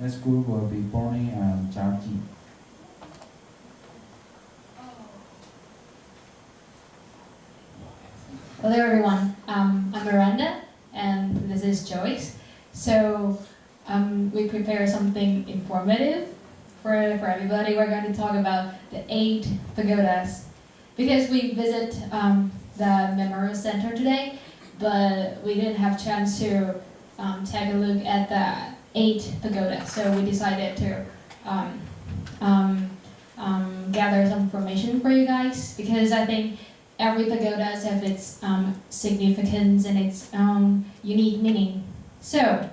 Next group will be Bonnie and Jackie. Hello everyone, I'm Miranda and this is Joyce. So we prepare something informative for everybody. We're going to talk about the 8 pagodas because we visit the Memorial Center today, but we didn't have a chance to take a look at the 8 pagodas. So we decided to gather some information for you guys because I think every pagoda has its significance and its own unique meaning. So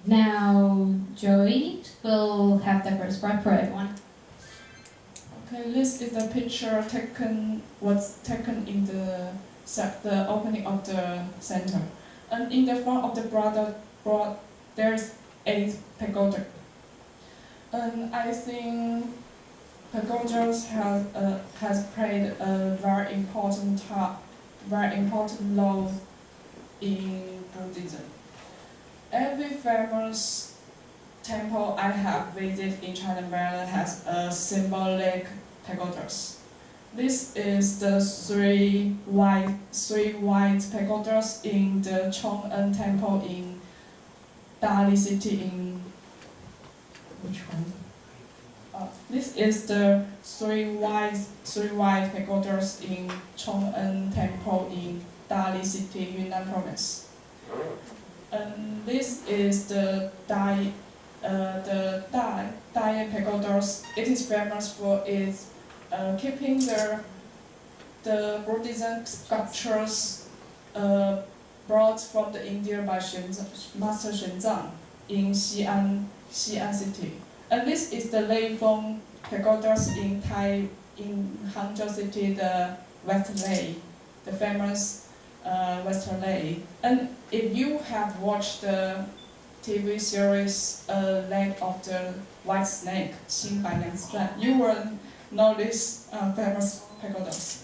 now Joey will have the first part for everyone. Okay, this is a picture was taken in the opening of the center. And in the front of the broad there's 8 pagoda. And I think Pagodas has played a very important role in Buddhism. Every famous temple I have visited in China mainland has a symbolic pagodas. This is the three white pagodas in the Chong'en Temple in Dali City in which one? This is the three white pagodas in Chong'en Temple in Dali City, Yunnan Province. And this is the Dai pagodas. It is famous for its keeping the Buddhism sculptures brought from the India by Master Xuanzang in Xi'an City. And this is the Leifeng pagodas in Hangzhou City, the West Lei, the famous West Lei. And if you have watched the TV series Lake of the White Snake, 新百年传, you will know this famous pagodas.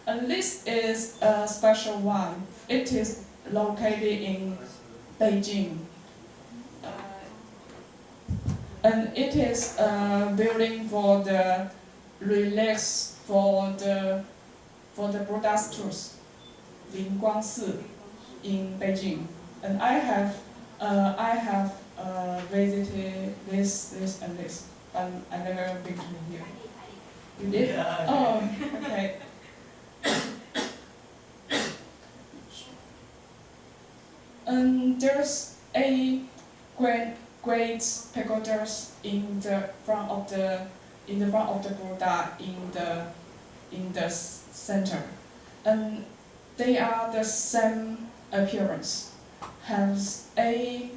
And this is a special one. It is located in Beijing. And it is a building for the relics for the Buddha's truth, Lingguangsi, in Beijing. And I have visited this and this, but I never been to here. You did? Yeah. Oh, okay. And there's a great pagodas in the front of the Buddha in the center, and they are the same appearance. Has a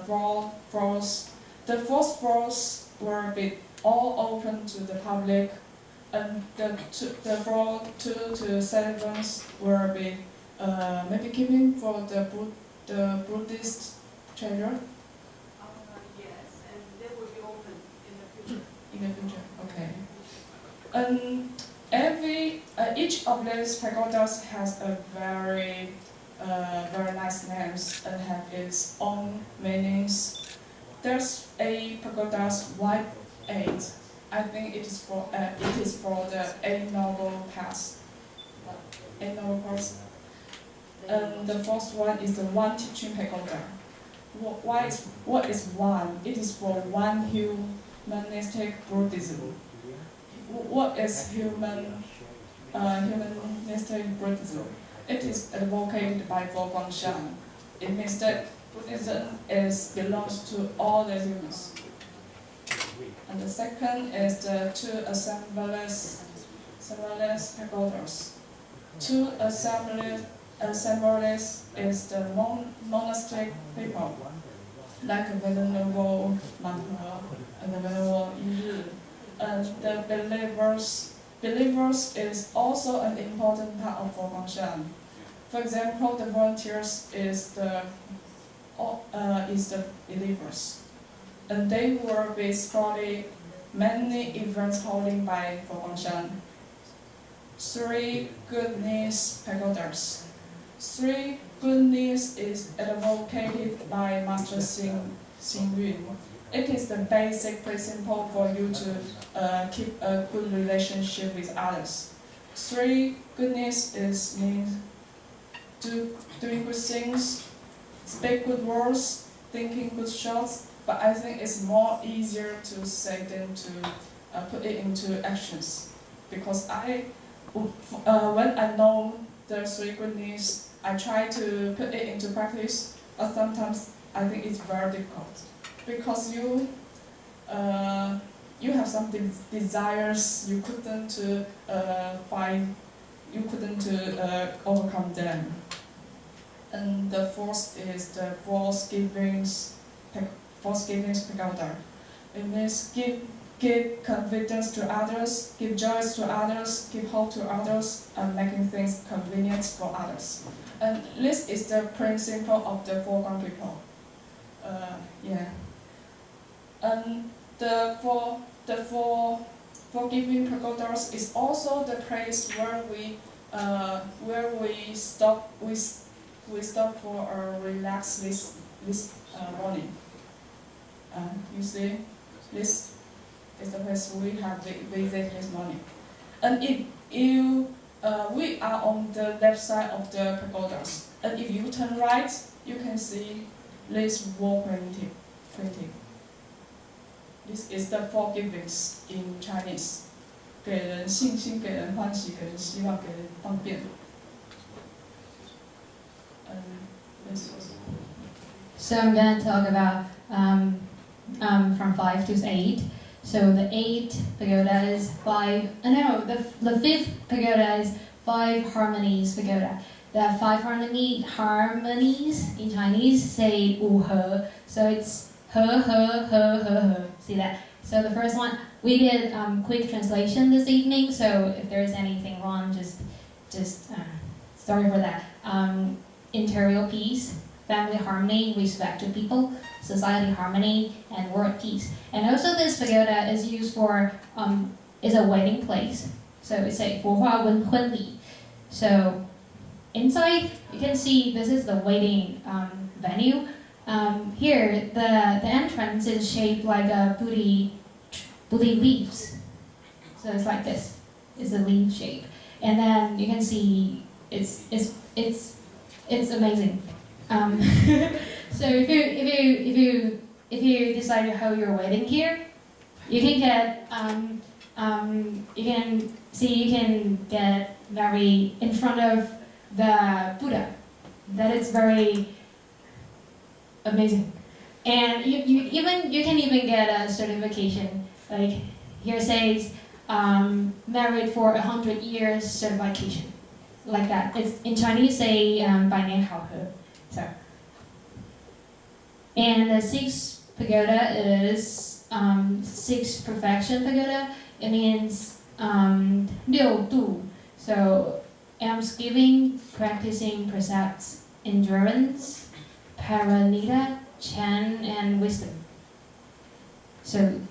four floors. The fourth floors will be all open to the public, and the floor 2 to 7 will be maybe keeping for the Buddhist treasure. Yes, and they will be open in the future. In the future, okay. Each of these pagodas has a very nice names and have its own meanings. There's a pagodas white 8. I think it is for the 8 noble paths. 8 noble paths. And the first one is the one teaching pagoda. What is one? It is for one humanistic Buddhism. What is humanistic Buddhism? It is advocated by Fo Guangxiang. It means that Buddhism belongs to all the humans. And the second is the 2 assemblies pagodas. 2 assemblies is the monastic people, like the Venerable Manhe and the Venerable Yi. And the believers is also an important part of Fo Guangxiang. For example, the volunteers is the believers, and they will be supporting many events holding by Fo Guangxiang. 3 goodness pagodas. 3 good news is advocated by Master Xing Yun. It is the basic principle for you to keep a good relationship with others. 3, goodness is means doing good things, speak good words, thinking good shots, but I think it's more easier to say than to put it into actions. Because when I know the 3 goodness, I try to put it into practice, but sometimes I think it's very difficult. Because you have some desires you couldn't overcome them. And the 4th is the false givings pagoda. It means give confidence to others, give joy to others, give hope to others, and making things convenient for others. And this is the principle of the foreground people. And the forgiving pagodas is also the place where we stop for a relaxed this morning. You see, this is the place we have visit this morning. And if we are on the left side of the pagodas, and if you turn right, you can see this wall painting. This is the forgiveness in Chinese. 给人信心，给人欢喜，给人希望，给人方便。So I'm going to talk about from 5 to 8. So the 8th pagoda is 5. The 5th pagoda is 5 harmonies pagoda. The 5 harmonies in Chinese say 五和. So it's 和. See that? So the first one, we did quick translation this evening. So if there's anything wrong, just sorry for that. Interior peace, family harmony, respect to people, society harmony, and world peace. And also this pagoda is used for, is a wedding place. So it's a 火化婚礼. So inside, you can see this is the wedding venue. Here, the entrance is shaped like a booty leaves. So it's like this. It's a leaf shape. And then you can see it's amazing. So if you decide to hold your wedding here, you can get you can get very in front of the Buddha. That is very amazing. And you can even get a certification. Like here says married for 100 years certification. Like that. It's in Chinese say 百年好合. So, and the 6th pagoda is 6th perfection pagoda. It means 六度. So almsgiving, practicing precepts, endurance, paranita, Chen, and wisdom. So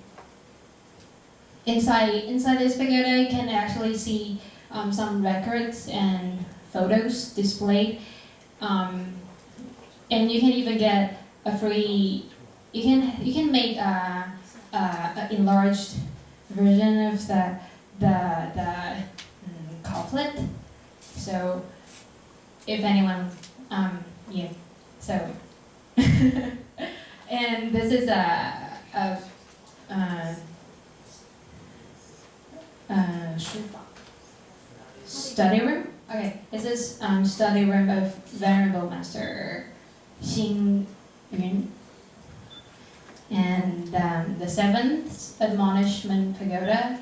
inside this pagoda, you can actually see some records and photos displayed, and you can even get a free. You can make a enlarged version of the couplet. So if anyone, So and this is a study room. Okay, this is study room of Venerable Master Xing Yun. And the 7th admonishment pagoda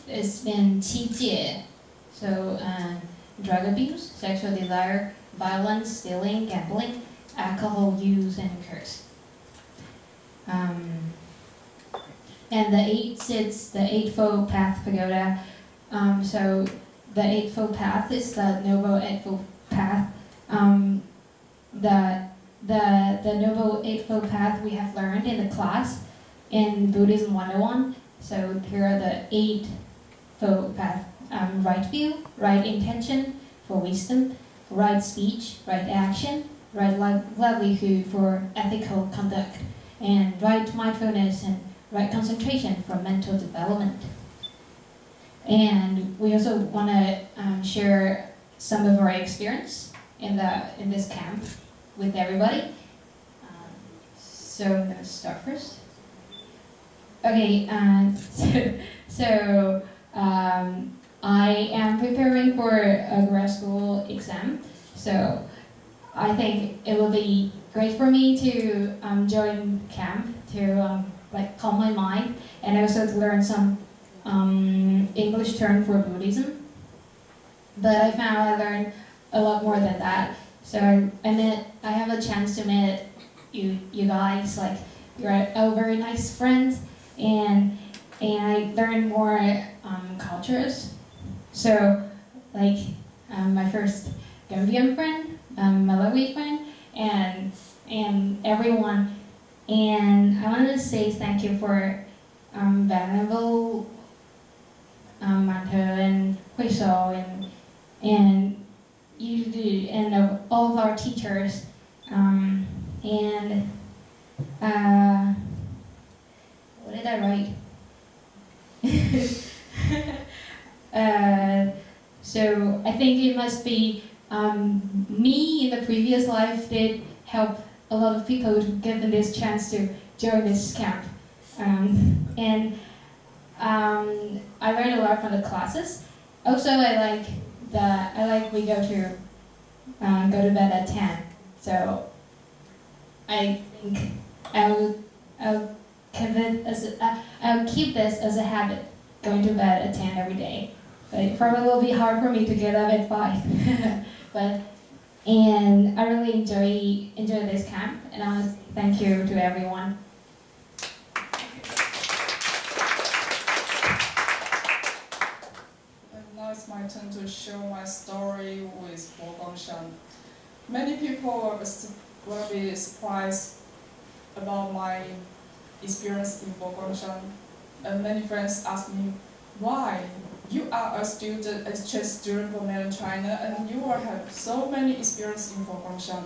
is in Qi Jie. So drug abuse, sexual desire, violence, stealing, gambling, alcohol use, and curse. And the 8th, it's the Eightfold Path Pagoda. So the Eightfold Path is the Noble Eightfold Path. The Noble Eightfold Path we have learned in the class in Buddhism 101. So here are the Eightfold Path. Right view, right intention for wisdom, right speech, right action, right livelihood for ethical conduct, and right mindfulness and right concentration for mental development. And we also want to share some of our experience in this camp with everybody. So I'm gonna start first. Okay, so I am preparing for a grad school exam. So I think it will be great for me to join camp to like calm my mind and also to learn some English term for Buddhism. But I found I learned a lot more than that. So I have a chance to meet you guys, like you're all very nice friends, and I learned more cultures. So like my first Gambian friend, Malawi friend, and everyone. And I want to say thank you for Venerable Manthơ and Huiso and you do, and all of our teachers. What did I write? So I think it must be me in the previous life did help a lot of people to get this chance to join this camp. I learned a lot from the classes. Also, I like we go to bed at 10. So I think I'll keep this as a habit, going to bed at 10 every day. But it probably will be hard for me to get up at 5. And I really enjoy this camp, and I want to thank you to everyone. And now it's my turn to share my story with Pagoda. Many people will be surprised about my experience in Pagoda. And many friends ask me, why? You are a student exchange student from mainland China and you will have so many experience in Pagoda.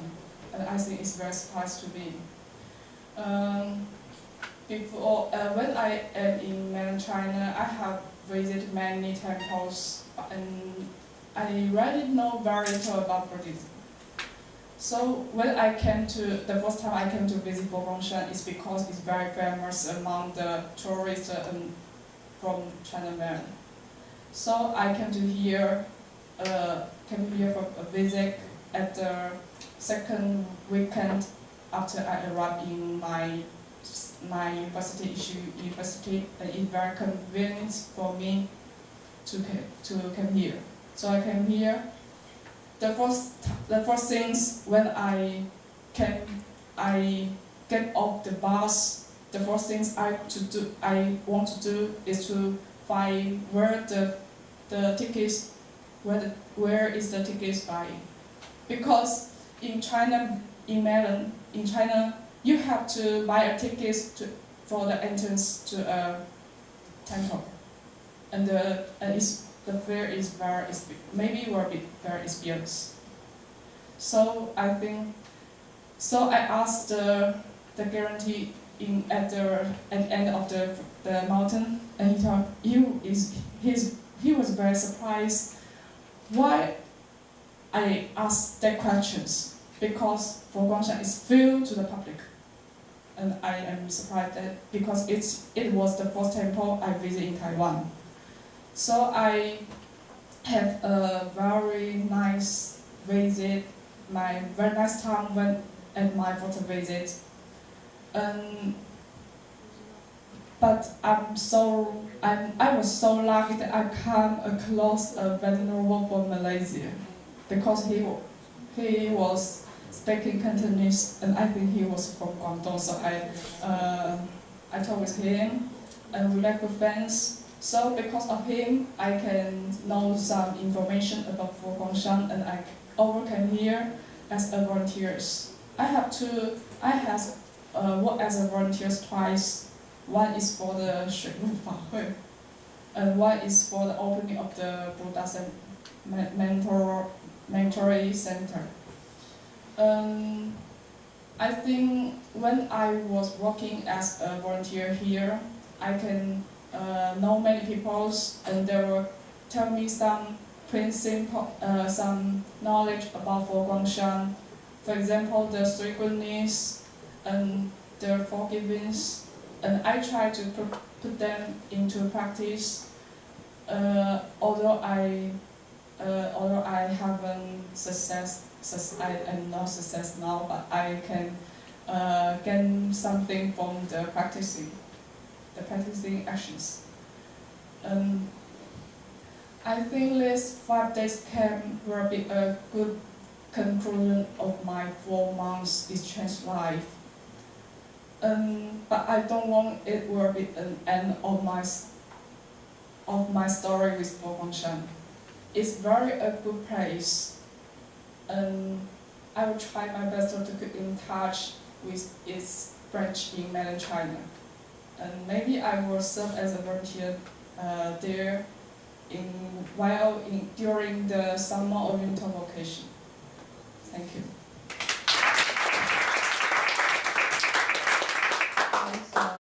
And I think it's very surprised to me. When I am in mainland China, I have visited many temples and I really know very little about Buddhism. So when the first time I came to visit Pagoda is because it's very famous among the tourists from China mainland. So I came here for a visit at the second weekend after I arrived in my university, and it's very convenient for me to come here. So I came here. The first things when I get off the bus, the first things I want to do is to find where is the tickets buying, because in China, you have to buy a ticket for the entrance to a temple, and the fare is will be very expensive. So I asked the guarantee at the end of the mountain, and he was very surprised why I asked that questions, because Pagoda is filled to the public, and I am surprised that because it was the first temple I visited in Taiwan. So I have a very nice visit, my very nice time at my first visit. But I was so lucky that I come across a venerable from Malaysia, because he was speaking Cantonese, and I think he was from Guangdong. So I talked with him, and we like friends. So because of him, I can know some information about Pagoda, and I overcame here as a volunteer. I have worked as a volunteer twice. One is for the 水陆法会, and one is for the opening of the Buddhas and mentoring center. I think when I was working as a volunteer here, I can know many people, and they will tell me some principle, some knowledge about Guangshan. For example, the three goodness and the forgiveness, and I try to put them into practice. Although I haven't I'm not success now, but I can gain something from the practicing actions. I think this 5 days camp will be a good conclusion of my 4 months exchange life. But I don't want it will be an end of my story with Guangshan. It's very a good place, and I will try my best to keep in touch with its branch in mainland China. And maybe I will serve as a volunteer there during the summer or winter vacation. Thank you.